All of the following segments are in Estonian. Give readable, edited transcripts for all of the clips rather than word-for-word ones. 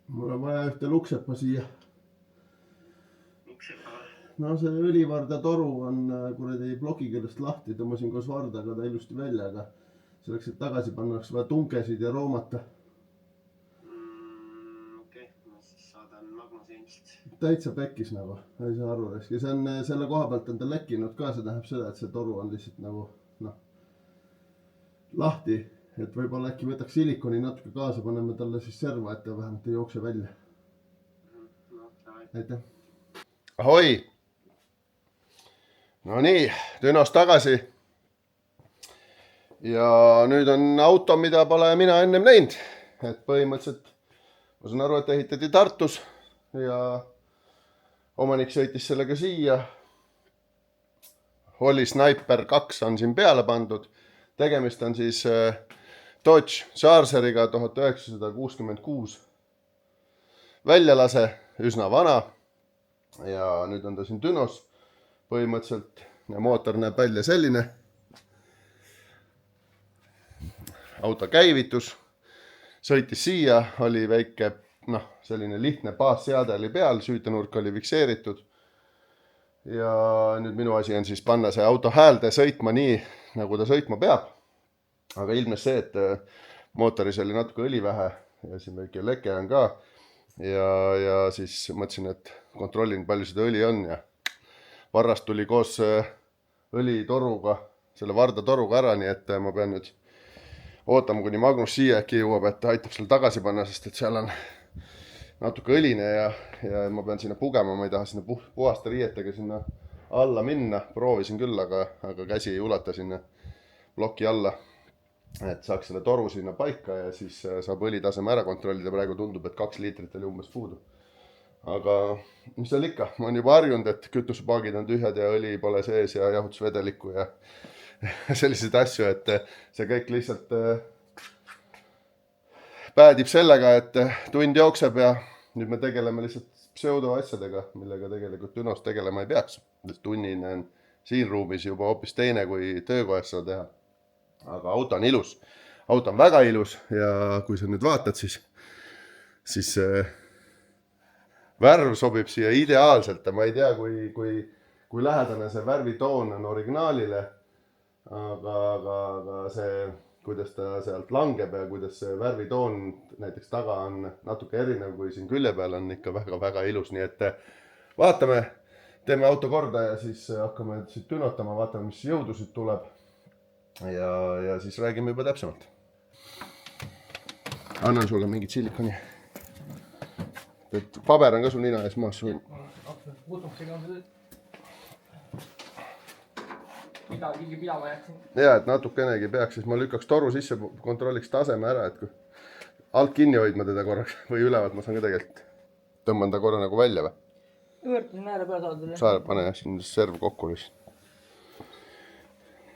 Mul on vaja ühte luksepa siia. Luksepa? No see õlivarda toru on kuradi bloki küljest lahti, tõmbasin koos vardaga ta ilusti välja, aga selleks, et tagasi panna, oleks vaja tunkesid ja roomata. Okei, ma siis saadan Magnuse ilmselt. Täitsa pekkis nagu, ei saa aru. Ja see on, selle koha pealt on ta lekkinud ka, see tähendab seda, et see toru on lihtsalt nagu lahti. Et võib-olla äkki võtaks silikoni natuke kaasa, paneme talle siis serva, et ta vähemalt ei jookse välja. Aitäh. Ahoi! No nii, Dünost tagasi. Ja nüüd on auto, mida pole mina ennem näinud. Et põhimõtteliselt, ma saan aru, et ehitati Tartus ja omanik sõitis sellega siia. Holly Sniper 2 on siin peale pandud. Tegemist on siis Dodge Chargeriga 1966 väljalase, üsna vana. Ja nüüd on ta siin Dünos. Põhimõtteliselt mootor näeb välja selline. Auto käivitus. Sõitis siia, oli väike, selline lihtne baasseade oli peal, süütenurk oli fikseeritud. Ja nüüd minu asi on siis panna see auto häälde sõitma nii, nagu ta sõitma peab. Aga ilmnes see, et mootoris oli natuke õli vähe ja siin väike leke on ka. Ja siis mõtlesin, et kontrollin, palju seda õli on ja varrast tuli koos õlitoruga, selle vardatoruga ära, nii et ma pean nüüd ootama, kuni Magnus siia äkki jõuab, et aitab selle tagasi panna, sest et seal on natuke õline ja ma pean sinna pugema, ma ei taha sinna puhaste riietega sinna alla minna. Proovisin küll, aga käsi ei ulata sinna ploki alla, et saaks selle toru sinna paika ja siis saab õlitaseme ära kontrollida. Praegu tundub, et 2 liitrit oli umbes puudu. Aga mis seal ikka, ma olen juba harjunud, et kütusepaagid on tühjad ja õli pole sees ja jahutusvedelikku ja selliseid asju, et see kõik lihtsalt päädib sellega, et tund jookseb ja nüüd me tegeleme lihtsalt pseudo asjadega, millega tegelikult Dünos tegelema ei peaks. Tunnine on siin ruumis juba hoopis teine, kui töökojas seda teha. Aga auto on ilus. Auto on väga ilus ja kui sa nüüd vaatad, siis värv sobib siia ideaalselt. Ma ei tea, kui lähedane see värvitoon on originaalile, aga see, kuidas ta sealt langeb ja kuidas see värvitoon näiteks taga on natuke erinev, kui siin külje peal on ikka väga ilus. Nii et vaatame, teeme auto korda ja siis hakkame siit tünotama, vaatame, mis jõudu siit tuleb. Ja siis räägime juba täpsemalt. Annan sulle mingit silikoni. Paber on ka sul nina ees maas. Midagi pidama jätsin. Ja, et natukenegi peaks, siis ma lükkaks toru sisse, kontrolliks taseme ära, et kui alt kinni hoidma teda korraks või ülevalt ma saan ka tegelikult. Tõmban ta korra nagu välja või? Üürtasin ääre peal saadele. Saad, pane siin serv kokku lihtsalt.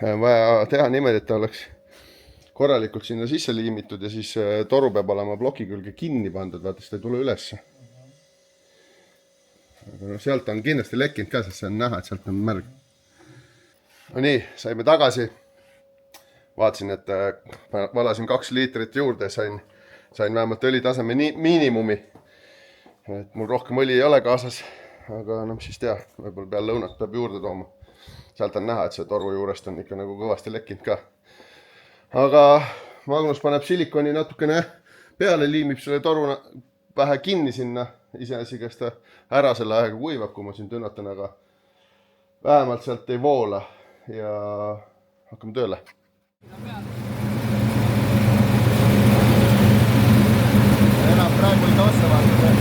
Vaja teha niimoodi, et ta oleks korralikult sinna sisse liimitud ja siis toru peab olema ploki külge kinni pandud, vaata, seda ei tule ülesse. Aga sealt on kindlasti lekkinud ka, sest see on näha, et sealt on märg. No nii, saime tagasi. Vaatasin, et valasin 2 liitrit juurde, sain vähemalt õlitaseme miinimumi. Et mul rohkem õli ei ole kaasas, aga mis siis tea, võib-olla peal lõunat peab juurde tooma. Sealt on näha, et see toru juurest on ikka nagu kõvasti lekkinud ka. Aga Magnus paneb silikoni natukene peale, liimib selle toru vähe kinni sinna. Iseasi, kes ta ära selle aega kuivab, kui ma siin tünnatan, aga vähemalt sealt ei voola ja hakkame tööle. Enam praegu ei tossa vaata.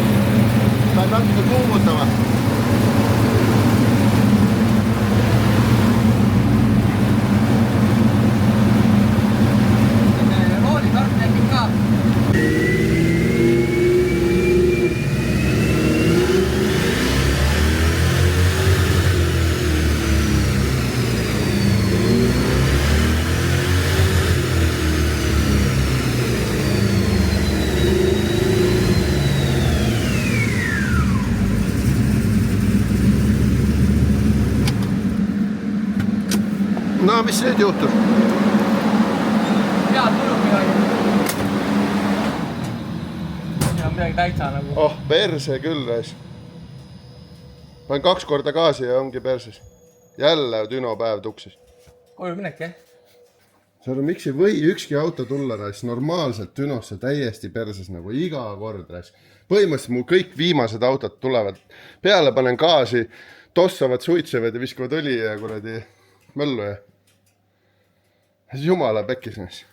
Pean natuke kuumutama. No, mis nüüd juhtub? Hea tulubki oli. on midagi täitsa nagu. Oh, perse küll, rais. Panen 2 korda gaasi ja ongi perses. Jälle dünopäev tuksis. Koju minek, jah? Saadu, miks ei või ükski auto tulla, rais, normaalselt dünosse täiesti perses nagu iga kord, rais. Põhimõtteliselt mu kõik viimased autod tulevad. Peale panen gaasi, tossavad, suitsevad ja viskavad õli ja kuradi möllu ja. Jumala pekkis näis.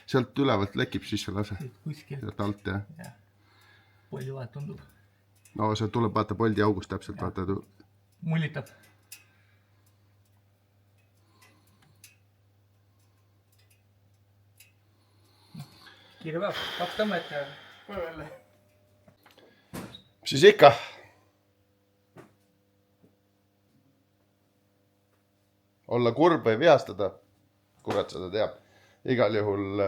Sealt ülevalt lekib sisse lase. Kuskil. Sealt alt, jah. Poldi vahet tundub. No see tuleb vaata Boldi august täpselt, vaata. Mullitab. Kiire päev, 2 tõmmet ja koju jälle. Siis ikka. Olla kurb või vihastada, kurat seda teab. Igal juhul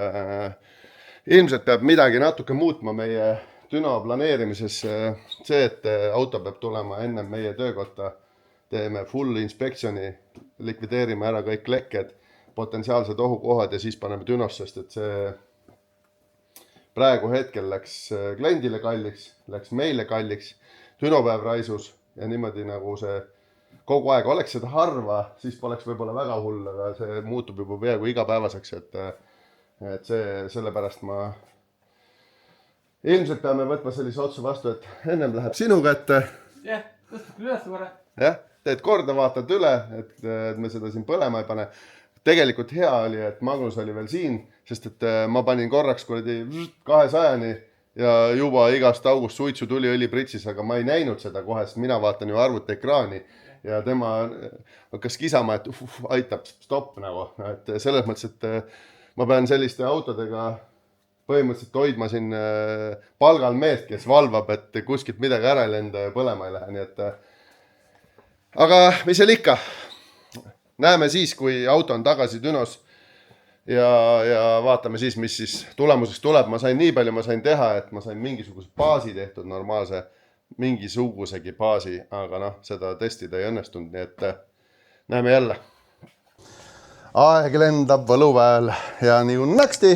ilmselt peab midagi natuke muutma meie düno planeerimises. See, et auto peab tulema enne meie töökotta, teeme full inspektsioni, likvideerime ära kõik lekked, potentsiaalsed ohukohad ja siis paneme dünos, sest et see praegu hetkel läks kliendile kalliks, läks meile kalliks, dünopäev raisus ja niimoodi nagu see kogu aeg oleks seda harva, siis poleks võib-olla väga hull, aga see muutub juba peaaegu igapäevaseks, et see sellepärast ma ilmselt peame võtma sellise otsa vastu, et ennem läheb sinu kätte. Jah, tõstab üles korra. Jah, teed korda, vaatad üle, et me seda siin põlema ei pane. Tegelikult hea oli, et Magnus oli veel siin, sest et ma panin korraks 200-ni ja juba igast august suitsu tuli õli pritsis, aga ma ei näinud seda kohe, sest mina vaatan ju arvuti ekraani ja tema hakkas kisama, et aitab stopp nagu. Et selles mõttes, et ma pean selliste autodega põhimõtteliselt hoidma siin palgal meest, kes valvab, et kuskilt midagi ära ei lenda ja põlema ei lähe. Nii et, aga mis seal ikka? Näeme siis, kui auto on tagasi dünos ja vaatame siis, mis siis tulemuseks tuleb. Ma sain nii palju, ma sain teha, et ma sain mingisuguse baasi tehtud normaalse, mingisugusegi baasi, aga noh, seda testida ei õnnestunud, nii et näeme jälle. Aeg lendab võluväel ja nii unnaksti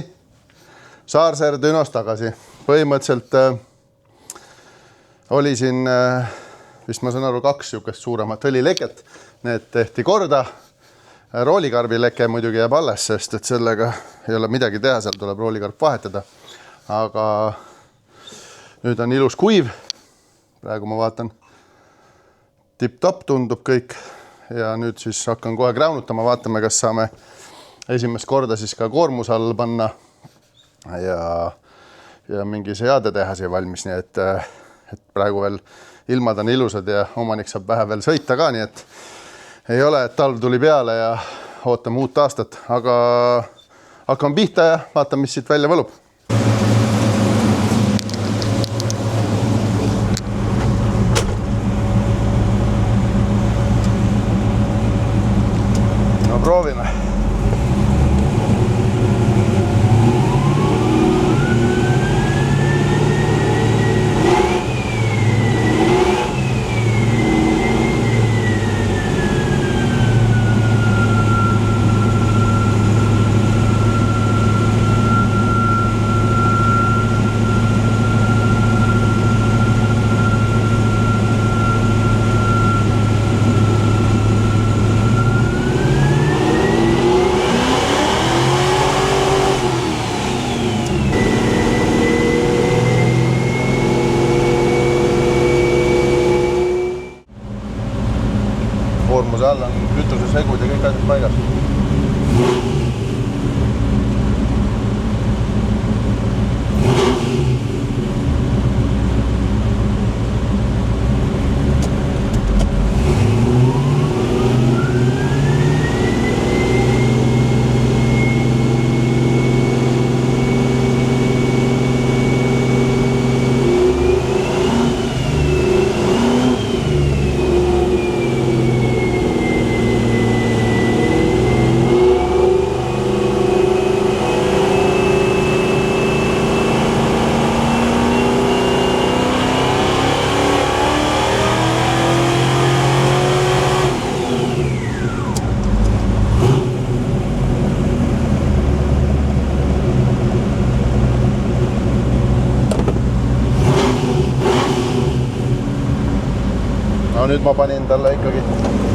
Saarseer dünos tagasi. Põhimõtteliselt oli siin, vist ma saan aru, 2 sihukest suuremat õlileket. Need tehti korda. Roolikarbi leke muidugi jääb alles, sest et sellega ei ole midagi teha, seal tuleb roolikarp vahetada. Aga nüüd on ilus kuiv. Praegu ma vaatan, tipp-top tundub kõik ja nüüd siis hakkan kohe gräunutama, vaatame, kas saame esimest korda siis ka koormus all panna ja mingi seadetehas ei valmis, nii et praegu veel ilmad on ilusad ja omanik saab vähe veel sõita ka, nii et ei ole, et talv tuli peale ja ootame uut aastat, aga hakkame pihta ja vaatame, mis siit välja võlub. Proovime. Koormuse all on kütusesegud ja kõik asjad paigas. No nüüd ma panin talle ikkagi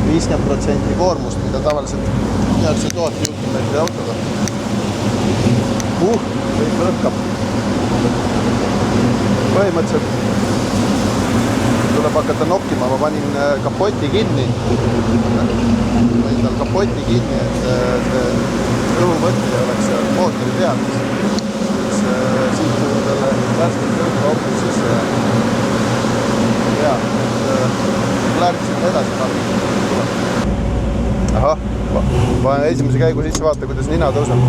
50% koormust, mida tavaliselt tehakse 1000 Newtonmeetri autoga. Kõik lõhkab. Põhimõtteliselt tuleb hakata nokkima, ma panin kapoti kinni. Panin tal kapoti kinni, et õhuvõtja oleks seal mootori peal. Siit kui talle värskelt lõhka hoopis, siis läärksin edasi tarvis. Ahah, panen esimese käigu sisse, vaata, kuidas nina tõuseb.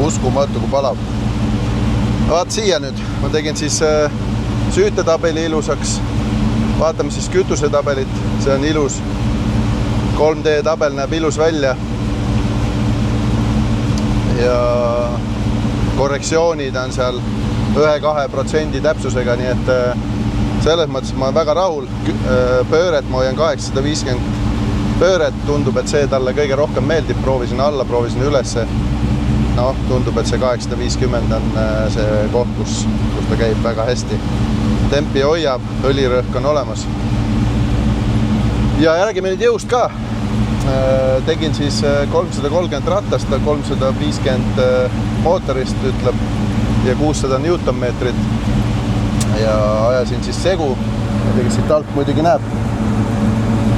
Uskumatu kui palav. Vaat siia nüüd. Ma tegin siis süütetabeli ilusaks. Vaatame siis kütusetabelit. See on ilus. 3D tabel näeb ilus välja. Ja korrektsioonid on seal 1-2% täpsusega, nii et selles mõttes ma olen väga rahul. Pööret ma hoian 850 pööret. Tundub, et see talle kõige rohkem meeldib. Proovisin alla, proovisin ülesse. No, tundub, et see 850 on see koht, kus ta käib väga hästi. Tempi hoiab, õlirõhk on olemas. Ja räägime nüüd jõust ka. Tegin siis 330 ratast, 350 mootorist ütleb ja 600 Newtonmeetrit. Ja ajasin siis segu. Midagi siit alt muidugi näeb.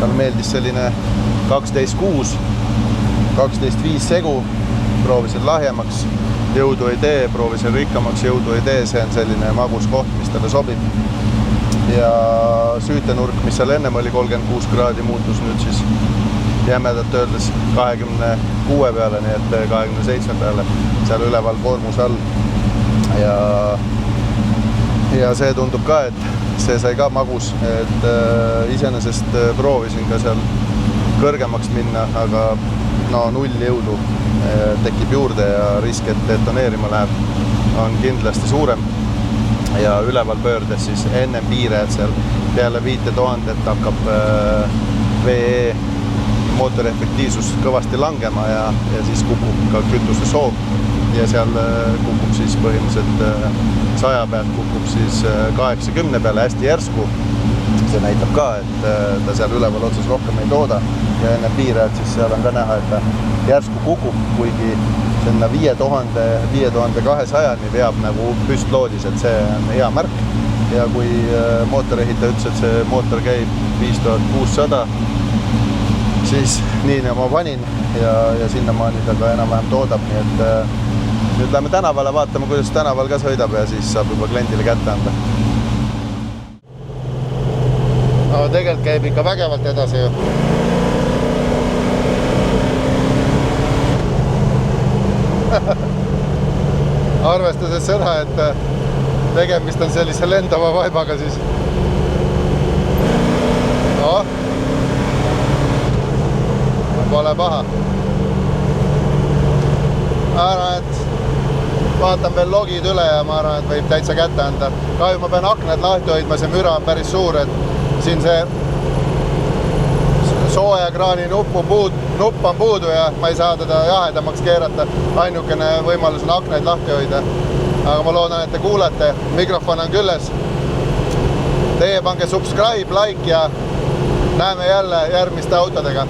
Tal meeldis selline 12.6, 12.5 segu. Proovisin lahjemaks, jõudu ei tee, proovisin rikkamaks, jõudu ei tee, see on selline magus koht, mis talle sobib. Ja süütenurk, mis seal ennem oli 36 kraadi, muutus nüüd siis jämedalt öeldes 26 peale, nii et 27 peale, seal üleval koormus all. Ja see tundub ka, et see sai ka magus, et iseenesest proovisin ka seal kõrgemaks minna, aga no 0 jõudu tekib juurde ja risk, et detoneerima läheb, on kindlasti suurem. Ja üleval pöördes siis ennem piire, et seal peale 5000 hakkab VE mootori efektiivsus kõvasti langema ja siis kukub ka kütuse soov. Ja seal kukub siis põhimõtteliselt 100 pealt kukub siis 80 peale hästi järsku. See näitab ka, et ta seal üleval otsas rohkem ei tooda ja enne piire, et siis seal on ka näha, et ta järsku kukub, kuigi sinna 5200-ni veab nagu püstloodis, et see on hea märk. Ja kui mootorehitaja ütles, et see mootor käib 5600, siis nii ma panin ja sinnamaani ta ka enam-vähem toodab, nii et nüüd läheme tänavale, vaatame, kuidas tänaval ka sõidab ja siis saab juba kliendile kätte anda. No tegelikult käib ikka vägevalt edasi ju. Arvestades seda, et tegemist on sellise lendava vaibaga, siis no, pole paha. Ma arvan, et vaatan veel logid üle ja ma arvan, et võib täitsa kätte anda. Kahju ma pean aknad lahti hoidma, see müra on päris suur, et siin see soojakraani nupp on puudu ja ma ei saa teda jahedamaks keerata. Ainukene võimalus on aknaid lahti hoida. Aga ma loodan, et te kuulete. Mikrofon on külles. Teie pange subscribe, like ja näeme jälle järgmiste autodega.